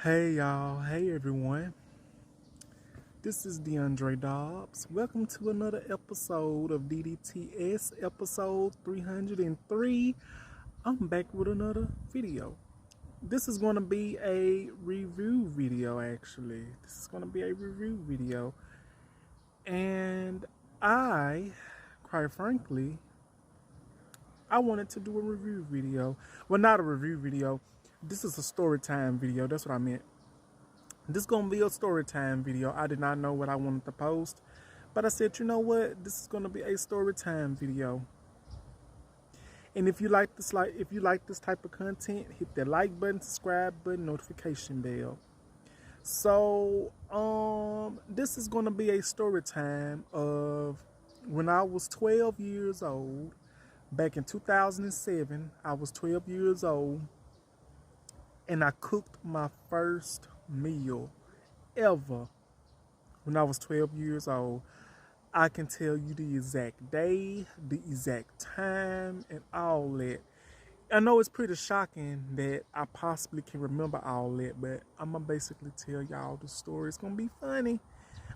Hey y'all, hey everyone. This is DeAndre Dobbs. Welcome to another episode of DDTS, episode 303. I'm back with another video. This is going to be a review video, actually. This is going to be a review video. And quite frankly, I wanted to do a review video. Well, not a review video. This is a story time video. That's what I meant. This is going to be a story time video. I did not know what I wanted to post, but I said, you know what? This is going to be a story time video. And if you like this type of content, hit that like button, subscribe button, notification bell. So, this is going to be a story time of when I was 12 years old. Back in 2007, I was 12 years old, and I cooked my first meal ever when I was 12 years old. I can tell you the exact day, the exact time, and all that. I know it's pretty shocking that I possibly can remember all that, but I'm gonna basically tell y'all the story. It's gonna be funny,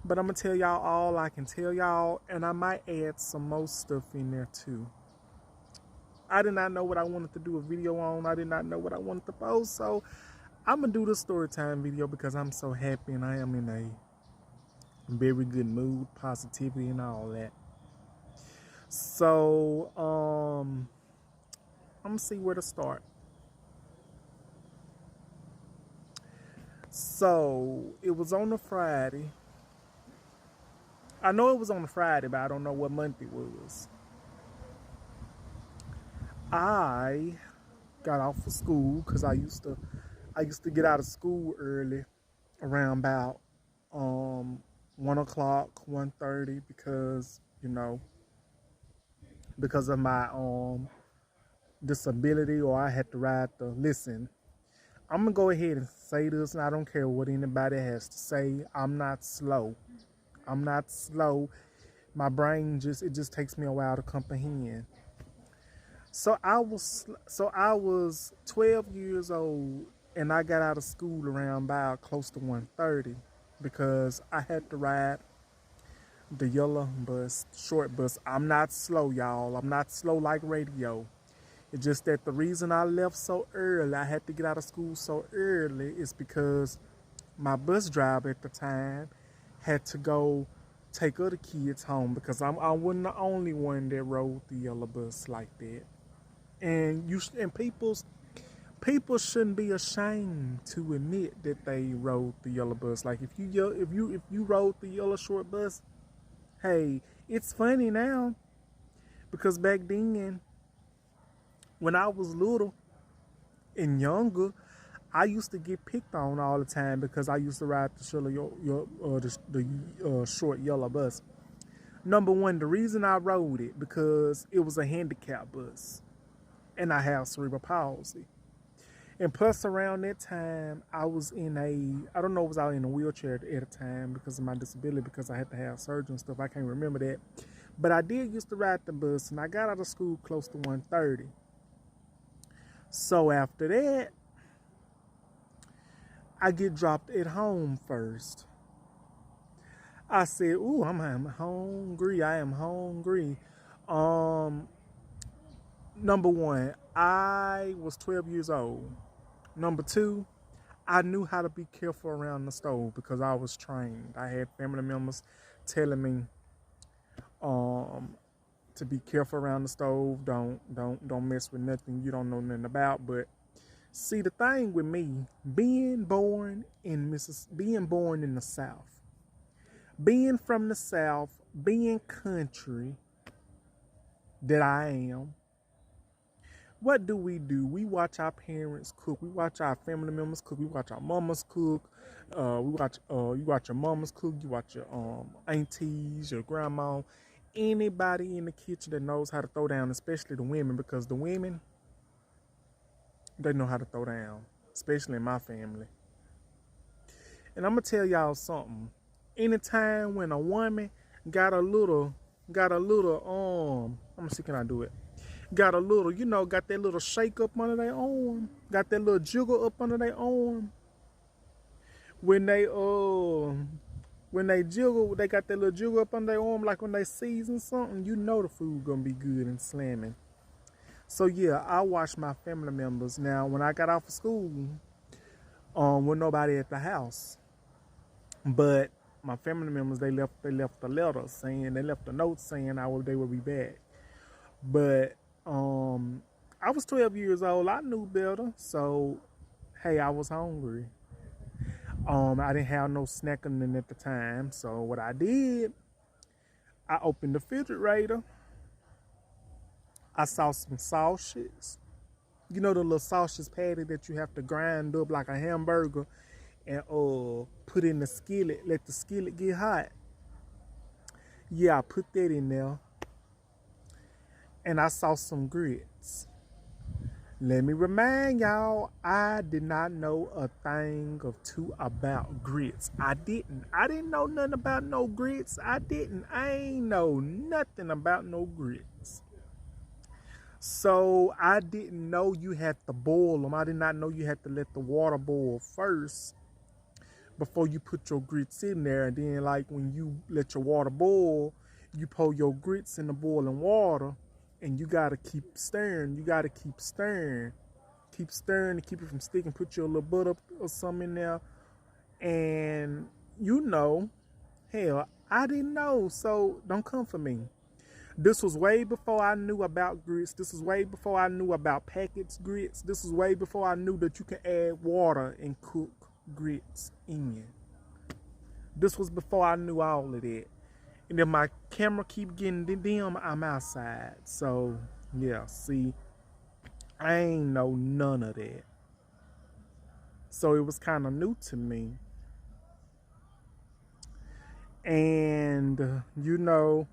but I'm gonna tell y'all all I can tell y'all, and I might add some more stuff in there too. I did not know what I wanted to do a video on. I did not know what I wanted to post, so I'm going to do the story time video because I'm so happy and I am in a very good mood, positivity and all that. So, I'm going to see where to start. So, it was on a Friday. I know it was on a Friday, but I don't know what month it was. I got off of school because I used to get out of school early, around about 1 o'clock, 1:30, because because of my disability, or I had to ride the listen. I'm gonna go ahead and say this, and I don't care what anybody has to say. I'm not slow. I'm not slow. My brain it just takes me a while to comprehend. So I was 12 years old, and I got out of school around about close to 1:30 because I had to ride the yellow bus, short bus. I'm not slow, y'all. I'm not slow like radio. It's just that the reason I left so early, I had to get out of school so early, is because my bus driver at the time had to go take other kids home because I wasn't the only one that rode the yellow bus like that. And people shouldn't be ashamed to admit that they rode the yellow bus. Like if you rode the yellow short bus, hey, it's funny now because back then, when I was little and younger, I used to get picked on all the time because I used to ride the short yellow bus. Number one, the reason I rode it because it was a handicap bus, and I have cerebral palsy. And plus, around that time, I was in I don't know if I was in a wheelchair at the time because of my disability, because I had to have surgery and stuff. I can't remember that. But I did used to ride the bus, and I got out of school close to 1:30. So after that, I get dropped at home first. I said, ooh, I'm hungry. I am hungry. Number one, I was 12 years old. Number two, I knew how to be careful around the stove because I was trained. I had family members telling me to be careful around the stove. Don't mess with nothing you don't know nothing about. But see, the thing with me, being born in the South, being from the South, being country that I am, what do? We watch our parents cook. We watch our family members cook. We watch our mamas cook. You watch your mamas cook. You watch your aunties, your grandma, anybody in the kitchen that knows how to throw down, especially the women, because the women, they know how to throw down, especially in my family. And I'm gonna tell y'all something. Anytime when a woman got a little, let me see, can I do it? Got a little, got that little shake up under their arm, got that little jiggle up under their arm. when they jiggle, they got that little jiggle up on their arm, like when they season something, you know the food gonna be good and slamming. So yeah, I watch my family members. Now, when I got off of school, with nobody at the house, but my family members, they left a letter saying, they left a note saying they would be back. But I was 12 years old. I knew better, so hey, I was hungry. I didn't have no snacking at the time, so what I did, I opened the refrigerator. I saw some sausages. You know the little sausage patty that you have to grind up like a hamburger and put in the skillet, let the skillet get hot. Yeah, I put that in there. And I saw some grits. Let me remind y'all, I did not know a thing or two about grits. I didn't know nothing about no grits. I ain't know nothing about no grits. So I didn't know you had to boil them. I did not know you had to let the water boil first before you put your grits in there. And then like when you let your water boil, you pour your grits in the boiling water and you gotta keep stirring. You gotta keep stirring. Keep stirring to keep it from sticking. Put your little butter or something in there. And you know, hell, I didn't know, so don't come for me. This was way before I knew about grits. This was way before I knew about packaged grits. This was way before I knew that you can add water and cook grits in. This was before I knew all of that. And then my camera keep getting dim, I'm outside. So, yeah, see, I ain't know none of that. So it was kind of new to me. And, you know,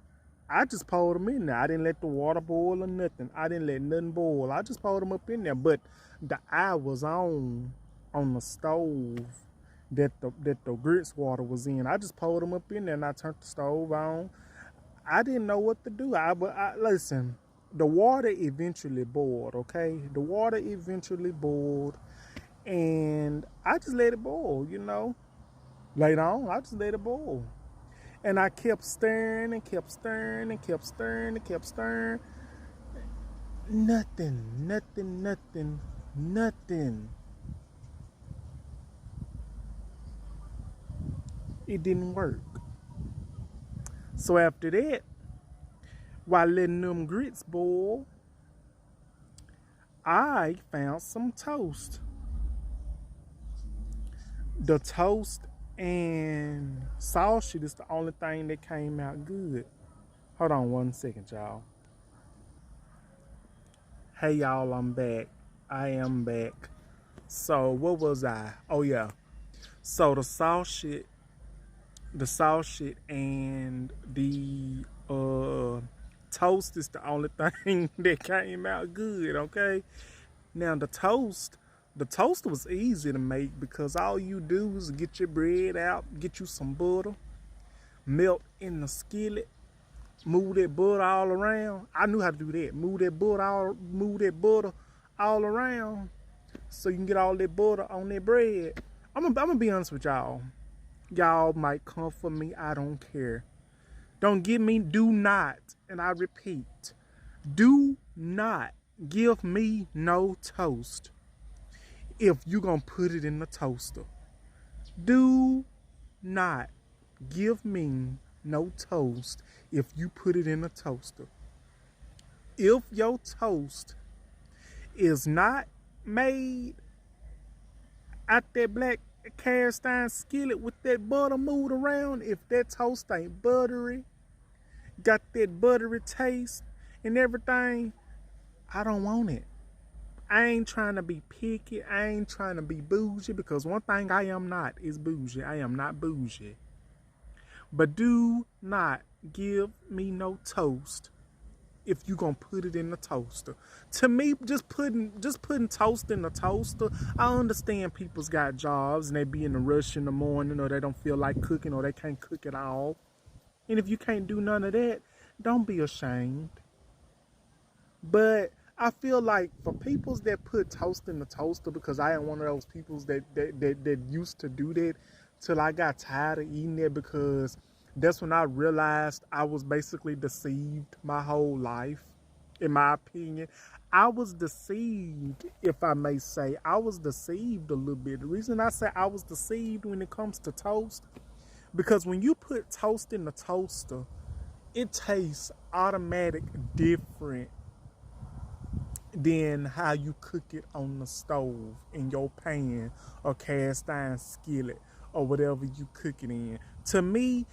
I just poured them in there. I didn't let the water boil or nothing. I didn't let nothing boil. I just poured them up in there. But the eye was on the stove that the grits water was in. I just poured them up in there and I turned the stove on. I didn't know what to do. Listen, the water eventually boiled, okay? The water eventually boiled and I just let it boil, you know? Later on, I just let it boil. And I kept stirring and kept stirring and kept stirring and kept stirring. Nothing. It didn't work. So after that, while letting them grits boil, I found some toast. The toast and sausage is the only thing that came out good. Hold on 1 second, y'all. Hey, y'all, I'm back. I am back. So, what was I? Oh, yeah. So, the sausage and the toast is the only thing that came out good, okay? Now, the toast was easy to make because all you do is get your bread out, get you some butter, melt in the skillet, move that butter all around. I knew how to do that. Move that butter all around so you can get all that butter on that bread. I'm gonna be honest with y'all. Y'all might come for me, I don't care. Do not, and I repeat, do not give me no toast if you gonna put it in the toaster. Do not give me no toast if you put it in the toaster. If your toast is not made out that black cast iron skillet with that butter moved around, if that toast ain't buttery, got that buttery taste and everything, I don't want it. I ain't trying to be picky. I ain't trying to be bougie, because one thing I am not is bougie. I am not bougie. But do not give me no toast if you gonna put it in the toaster. To me, just putting toast in the toaster, I understand people's got jobs and they be in a rush in the morning, or they don't feel like cooking, or they can't cook at all. And if you can't do none of that, don't be ashamed. But I feel like for peoples that put toast in the toaster, because I am one of those peoples that used to do that till I got tired of eating it, because that's when I realized I was basically deceived my whole life, in my opinion. I was deceived, if I may say. I was deceived a little bit. The reason I say I was deceived when it comes to toast, because when you put toast in the toaster, it tastes automatic different than how you cook it on the stove in your pan or cast iron skillet or whatever you cook it in. To me,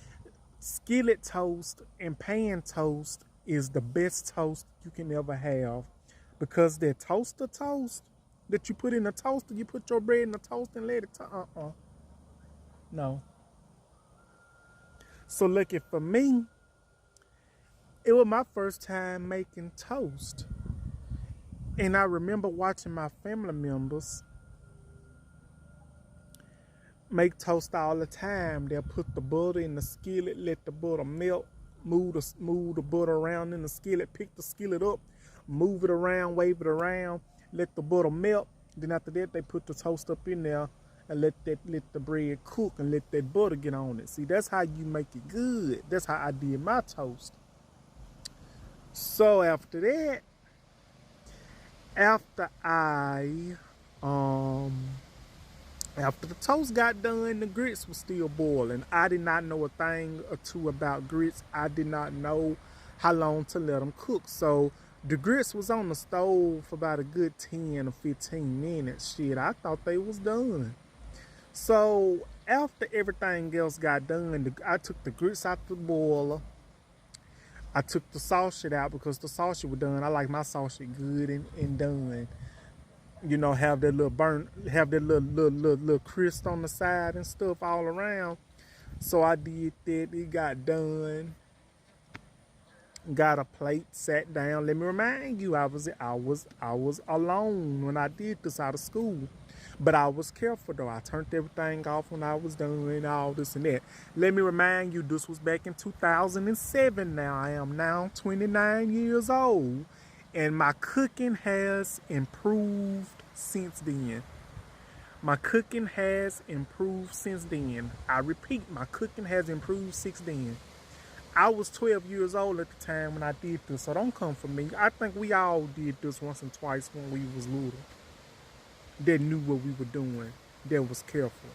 skillet toast and pan toast is the best toast you can ever have, because that toaster toast that you put in the toaster, you put your bread in the toaster and let it no. So lucky for me, it was my first time making toast. And I remember watching my family members make toast all the time. They'll put the butter in the skillet, let the butter melt, move the butter around in the skillet, pick the skillet up, move it around, wave it around, let the butter melt. Then after that, they put the toast up in there and let the bread cook and let that butter get on it. See, that's how you make it good. That's how I did my toast. So after that, after the toast got done, the grits were still boiling. I did not know a thing or two about grits. I did not know how long to let them cook. So the grits was on the stove for about a good 10 or 15 minutes. Shit, I thought they was done. So after everything else got done, I took the grits out the boiler. I took the sausage out because the sausage was done. I like my sausage good and done. You know, have that little burn, have that little crisp on the side and stuff all around. So I did that. It got done. Got a plate, sat down. Let me remind you, I was alone when I did this out of school. But I was careful though. I turned everything off when I was done, all this and that. Let me remind you, this was back in 2007 now. I am now 29 years old. And my cooking has improved since then. My cooking has improved since then. I repeat, my cooking has improved since then. I was 12 years old at the time when I did this, so don't come for me. I think we all did this once and twice when we was little. That knew what we were doing, that was careful.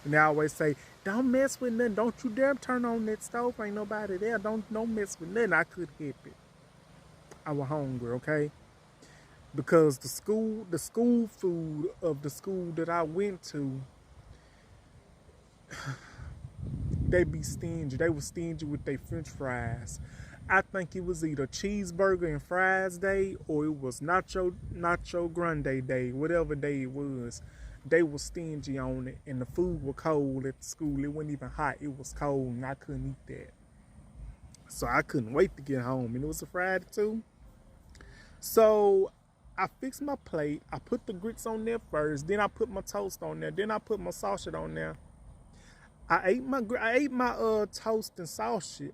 And they always say, don't mess with nothing. Don't you dare turn on that stove. Ain't nobody there. Don't mess with nothing. I could help it. I was hungry, okay? Because the school food of the school that I went to, they be stingy. They were stingy with their french fries. I think it was either cheeseburger and fries day or it was nacho grande day, whatever day it was. They were stingy on it, and the food was cold at the school. It wasn't even hot. It was cold, and I couldn't eat that. So I couldn't wait to get home, and it was a Friday too. So I fixed my plate. I put the grits on there first. Then I put my toast on there. Then I put my sausage on there. I ate my toast and sausage.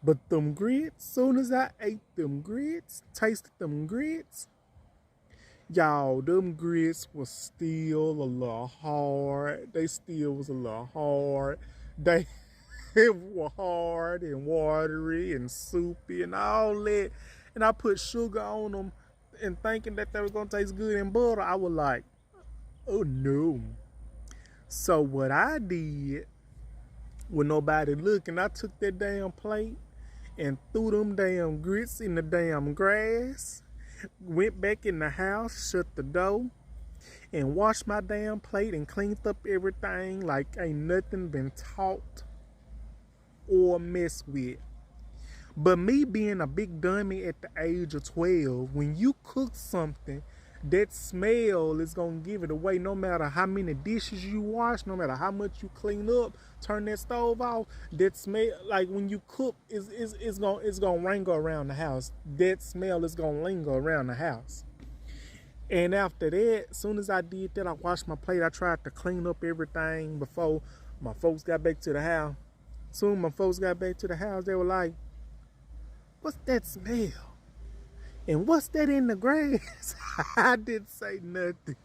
But them grits, soon as I ate them grits, tasted them grits, y'all, them grits was still a little hard. They still was a little hard. They were hard and watery and soupy and all that. And I put sugar on them and thinking that they were going to taste good in butter. I was like, oh no. So what I did, with nobody looking, I took that damn plate and threw them damn grits in the damn grass, went back in the house, shut the door, and washed my damn plate and cleaned up everything like ain't nothing been taught or messed with. But me being a big dummy at the age of 12, when you cook something, that smell is going to give it away. No matter how many dishes you wash, no matter how much you clean up, turn that stove off, that smell, like when you cook, it's going to linger around the house. That smell is going to linger around the house. And after that, as soon as I did that, I washed my plate. I tried to clean up everything before my folks got back to the house. Soon my folks got back to the house, they were like, what's that smell? And what's that in the grass? I didn't say nothing.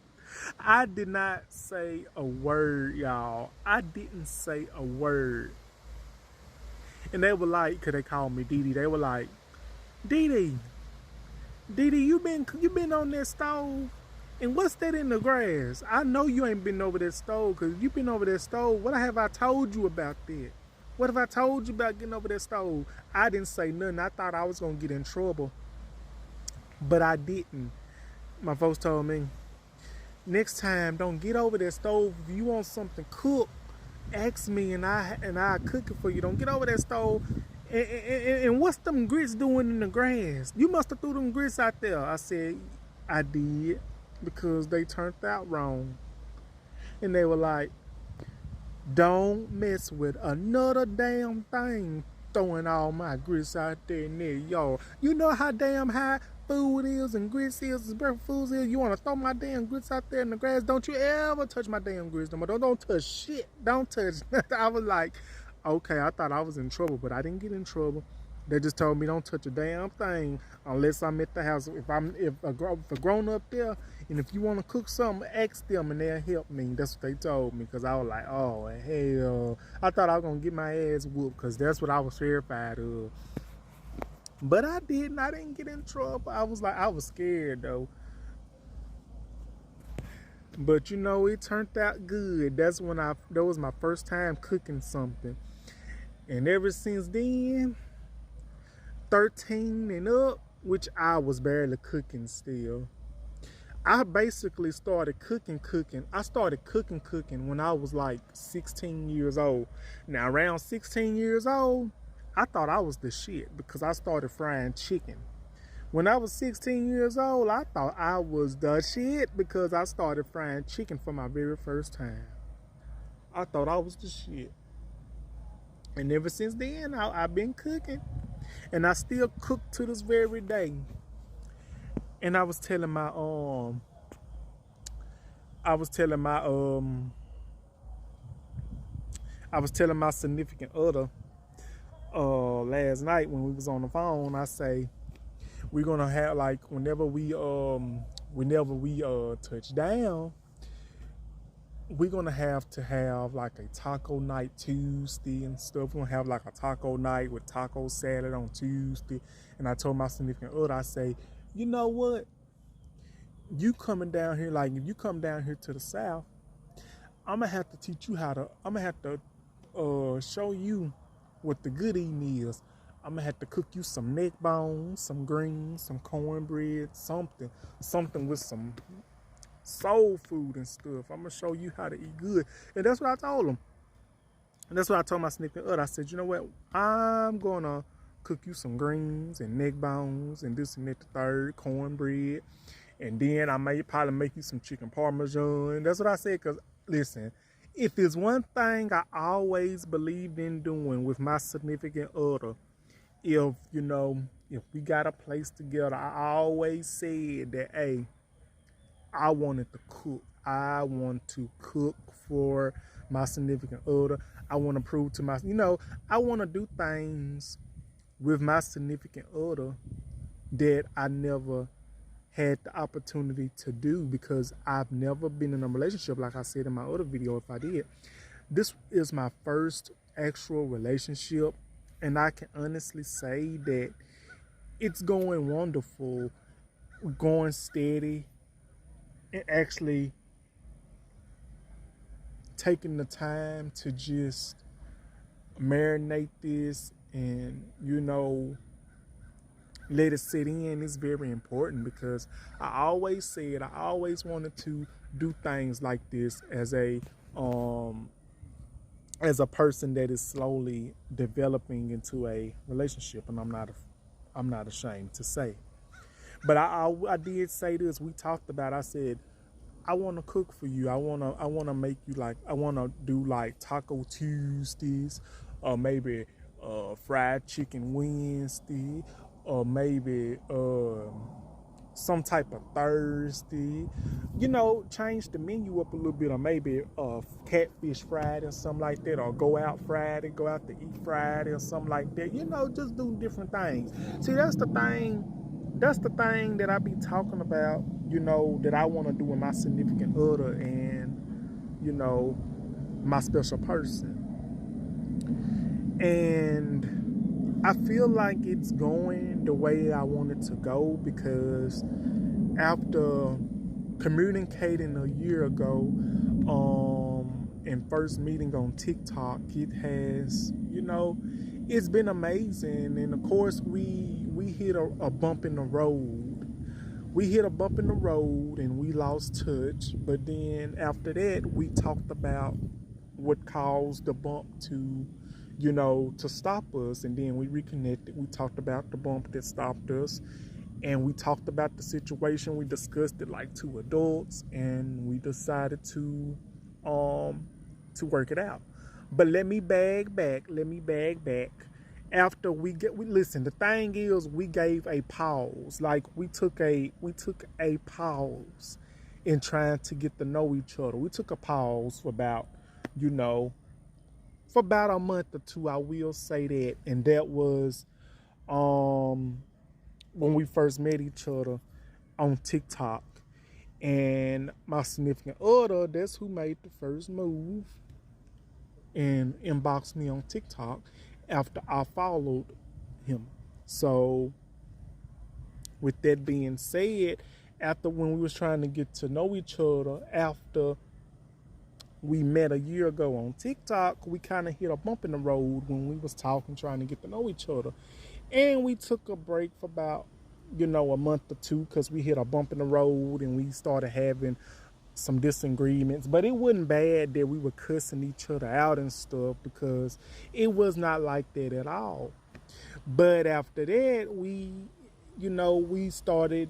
I did not say a word, y'all. I didn't say a word. And they were like, cause they called me Dee Dee. They were like, Dee Dee, Dee Dee, you been on that stove? And what's that in the grass? I know you ain't been over that stove, cause you been over that stove. What have I told you about that? What have I told you about getting over that stove? I didn't say nothing. I thought I was gonna get in trouble, but I didn't. My folks told me, next time, don't get over that stove. If you want something cooked, ask me and I cook it for you. Don't get over that stove. And what's them grits doing in the grass? You must have threw them grits out there. I said, I did, because they turned out wrong. And they were like, don't mess with another damn thing throwing all my grits out there near y'all. You know how damn high food is and grits is and breakfast foods is. You want to throw my damn grits out there in the grass? Don't you ever touch my damn grits no more. Don't touch shit. Don't touch nothing. I was like, okay, I thought I was in trouble, but I didn't get in trouble. They just told me don't touch a damn thing unless I'm at the house. If a grown up there, and if you want to cook something, ask them and they'll help me. That's what they told me, because I was like, oh hell, I thought I was gonna get my ass whooped, because that's what I was terrified of. But I didn't. I didn't get in trouble. I was scared though. But you know, it turned out good. That was my first time cooking something, and ever since then, 13 and up, which I was barely cooking still. I basically started cooking. I started cooking when I was like 16 years old. Now, around 16 years old, I thought I was the shit, because I started frying chicken. When I was 16 years old, I thought I was the shit, because I started frying chicken for my very first time. I thought I was the shit. And ever since then, I've been cooking. And I still cook to this very day. And I was telling my significant other last night when we was on the phone. I say, we're gonna have, like, whenever we touch down, we're gonna have to have like a taco night Tuesday and stuff. We're gonna have like a taco night with taco salad on Tuesday. And I told my significant other, I say, you know what? You coming down here, like, if you come down here to the South, I'm gonna have to teach you I'm gonna have to show you what the good eating is. I'm gonna have to cook you some neck bones, some greens, some cornbread, something with some soul food and stuff. I'm gonna show you how to eat good. And that's what I told him. And that's what I told my significant other. I said, you know what? I'm gonna cook you some greens and neck bones and this and that, the third, cornbread. And then I may probably make you some chicken parmesan. That's what I said, because listen, if there's one thing I always believed in doing with my significant other, if we got a place together, I always said that, hey, I wanted to cook. I want to cook for my significant other. I want to prove to I want to do things with my significant other that I never had the opportunity to do, because I've never been in a relationship. Like I said in my other video, if I did, this is my first actual relationship, and I can honestly say that it's going wonderful, going steady, and actually taking the time to just marinate this and let it sit in is very important, because I always said I always wanted to do things like this as a person that is slowly developing into a relationship, and I'm not ashamed to say. But I did say this. We talked about. I said, I want to cook for you. I want to make you, like, I want to do like Taco Tuesdays, or maybe fried chicken Wednesday, or maybe some type of Thursday. Change the menu up a little bit, or maybe catfish Friday or something like that, or go out Friday, go out to eat Friday or something like that. Just do different things. See, that's the thing that's the thing that I be talking about, you know, that I want to do with my significant other and, you know, my special person. And I feel like it's going the way I want it to go, because after communicating a year ago, and first meeting on TikTok, it has, you know, it's been amazing. And of course, we hit a bump in the road. We hit a bump in the road and we lost touch. But then after that, we talked about what caused the bump to, you know, to stop us. And then we reconnected. We talked about the bump that stopped us. And we talked about the situation. We discussed it like two adults, and we decided to work it out. But let me bag back. After we listen, the thing is, we gave a pause. Like we took a pause in trying to get to know each other. We took a pause for about, you know, for about a month or two. I will say that, and that was when we first met each other on TikTok. And my significant other, that's who made the first move and inboxed me on TikTok after I followed him. So with that being said, after when we was trying to get to know each other, after we met a year ago on TikTok, we kind of hit a bump in the road when we was talking, trying to get to know each other. And we took a break for about, you know, a month or two, because we hit a bump in the road and we started having some disagreements. But it wasn't bad that we were cussing each other out and stuff, because it was not like that at all. But after that, we, you know, we started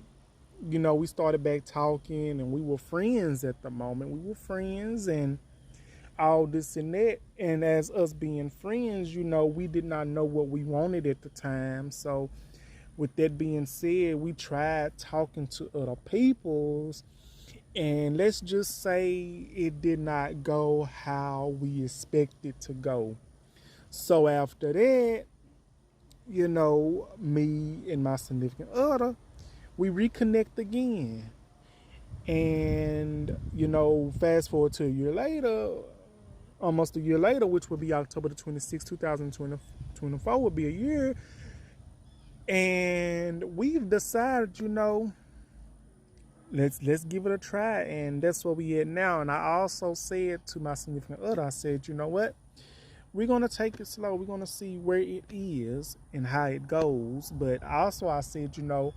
back talking, and we were friends at the moment. We were friends and all this and that. And as us being friends, you know, we did not know what we wanted at the time. So with that being said, we tried talking to other peoples, and let's just say it did not go how we expected to go. So after that, you know, me and my significant other, we reconnect again. And, you know, fast forward to a year later, almost a year later, which would be October the 26th, 2024, would be a year. And we've decided, you know, let's give it a try. And that's where we at now. And I also said to my significant other, I said, you know what? We're going to take it slow. We're going to see where it is and how it goes. But also I said, you know,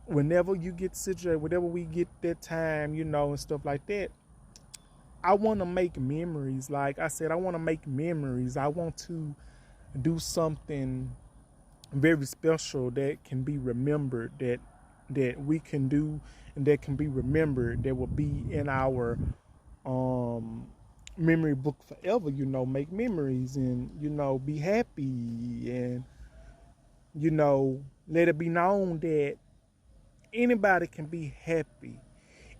whenever you get situated, whenever we get that time, you know, and stuff like that, I want to make memories. Like I said, I want to make memories. I want to do something very special that can be remembered, that we can do and that can be remembered, that will be in our memory book forever. You know, make memories and, you know, be happy, and, you know, let it be known that anybody can be happy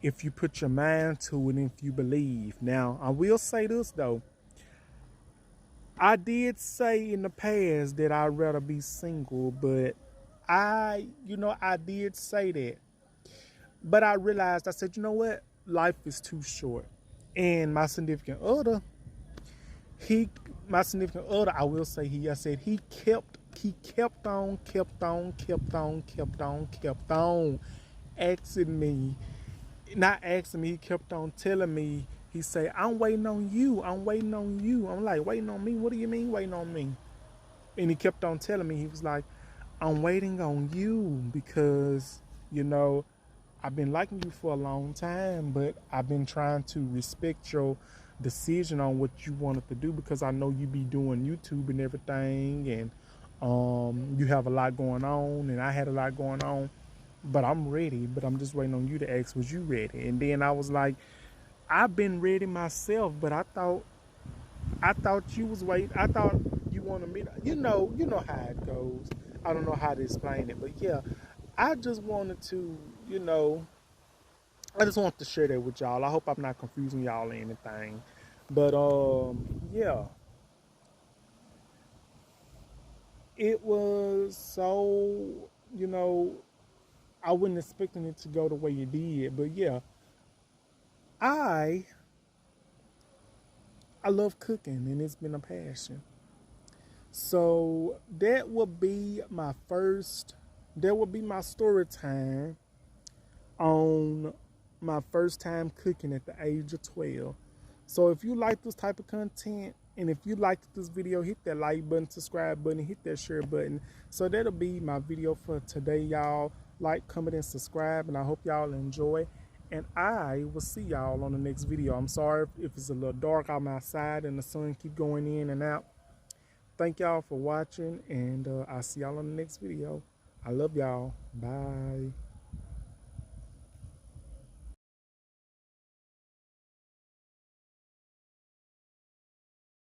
if you put your mind to it and if you believe. Now, I will say this though. I did say in the past that I'd rather be single, but I did say that. But I realized, I said, you know what? Life is too short. And my significant other, I will say I said he kept on asking me, not asking me, he kept on telling me, he said, I'm waiting on you. I'm like, waiting on me? What do you mean waiting on me? And he kept on telling me, he was like, I'm waiting on you because, you know, I've been liking you for a long time, but I've been trying to respect your decision on what you wanted to do, because I know you be doing YouTube and everything, and you have a lot going on, and I had a lot going on, but I'm ready. But I'm just waiting on you to ask, was you ready? And then I was like, I've been ready myself, but I thought you was waiting. I thought you wanted me to, you know how it goes. I don't know how to explain it, but yeah, I just wanted to, you know, I just want to share that with y'all. I hope I'm not confusing y'all or anything. But yeah. It was so, you know, I wasn't expecting it to go the way it did. But yeah, I I love cooking, and it's been a passion. So that would be my first. That would be my story time on my first time cooking at the age of 12. So if you like this type of content, and if you liked this video, hit that like button, subscribe button, hit that share button. So that'll be my video for today, y'all. Like, comment, and subscribe, and I hope y'all enjoy. And I will see y'all on the next video. I'm sorry if it's a little dark out outside and the sun keep going in and out. Thank y'all for watching, and I'll see y'all on the next video. I love y'all. Bye.